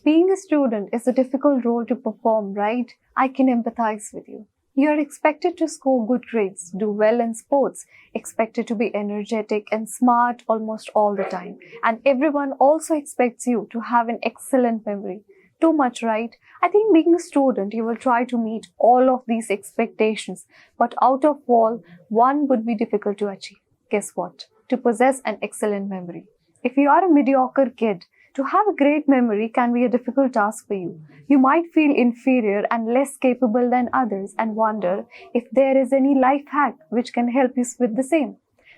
Being a student is a difficult role to perform, right? I can empathize with you. You are expected to score good grades, do well in sports, expected to be energetic and smart almost all the time. And everyone also expects you to have an excellent memory. Too much, right? I think being a student, you will try to meet all of these expectations, but out of all, one would be difficult to achieve. Guess what? To possess an excellent memory. If you are a mediocre kid, to have a great memory can be a difficult task for you. You might feel inferior and less capable than others and wonder if there is any life hack which can help you with the same.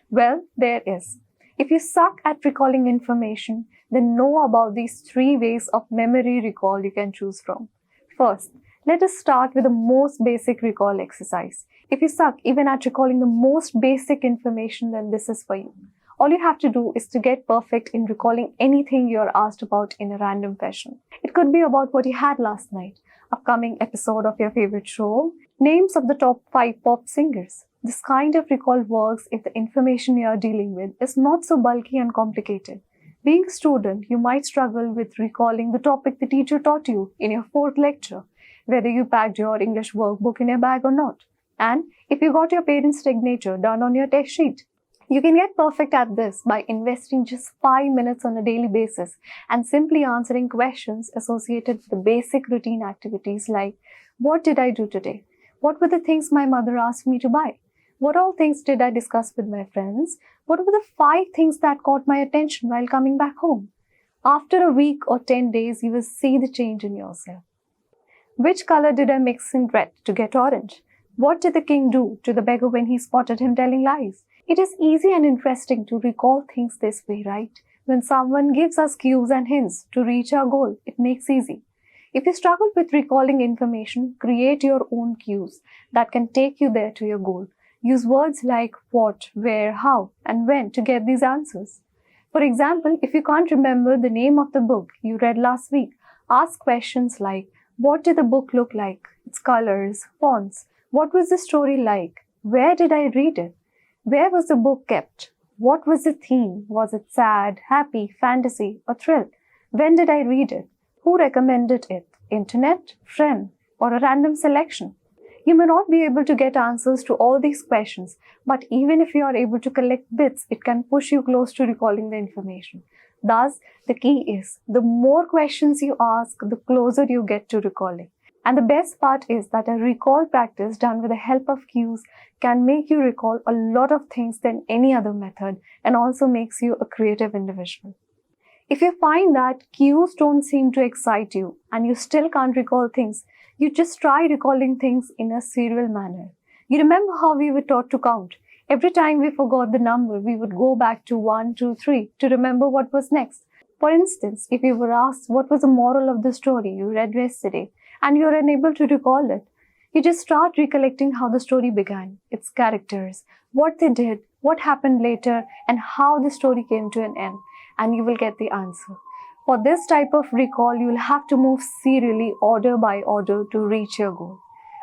Well, there is. If you suck at recalling information, then know about these 3 ways of memory recall you can choose from. First, let us start with the most basic recall exercise. If you suck even at recalling the most basic information, then this is for you. All you have to do is to get perfect in recalling anything you're asked about in a random fashion. It could be about what you had last night, upcoming episode of your favorite show, names of the top 5 pop singers. This kind of recall works if the information you are dealing with is not so bulky and complicated. Being a student, you might struggle with recalling the topic the teacher taught you in your 4th lecture, whether you packed your English workbook in your bag or not, and if you got your parents' signature done on your test sheet. You can get perfect at this by investing just 5 minutes on a daily basis and simply answering questions associated with the basic routine activities like, what did I do today? What were the things my mother asked me to buy? What all things did I discuss with my friends? What were the 5 things that caught my attention while coming back home? After a week or 10 days, you will see the change in yourself. Which color did I mix in red to get orange? What did the king do to the beggar when he spotted him telling lies? It is easy and interesting to recall things this way, right? When someone gives us cues and hints to reach our goal, it makes easy. If you struggle with recalling information, create your own cues that can take you there to your goal. Use words like what, where, how, and when to get these answers. For example, if you can't remember the name of the book you read last week, ask questions like, what did the book look like? Its colors, fonts. What was the story like? Where did I read it? Where was the book kept? What was the theme? Was it sad, happy, fantasy, or thrill? When did I read it? Who recommended it? Internet, friend, or a random selection? You may not be able to get answers to all these questions, but even if you are able to collect bits, it can push you close to recalling the information. Thus, the key is, the more questions you ask, the closer you get to recalling. And the best part is that a recall practice done with the help of cues can make you recall a lot of things than any other method and also makes you a creative individual. If you find that cues don't seem to excite you and you still can't recall things, you just try recalling things in a serial manner. You remember how we were taught to count? Every time we forgot the number, we would go back to 1, 2, 3 to remember what was next. For instance, if you were asked what was the moral of the story you read yesterday, and you're unable to recall it, you just start recollecting how the story began, its characters, what they did, what happened later, and how the story came to an end, and you will get the answer. For this type of recall, you'll have to move serially, order by order, to reach your goal.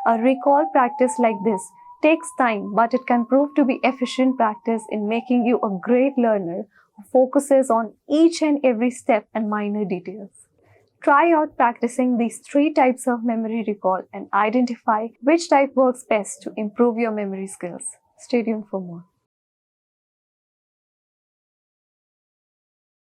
A recall practice like this takes time, but it can prove to be efficient practice in making you a great learner who focuses on each and every step and minor details. Try out practicing these 3 types of memory recall and identify which type works best to improve your memory skills. Stay tuned for more.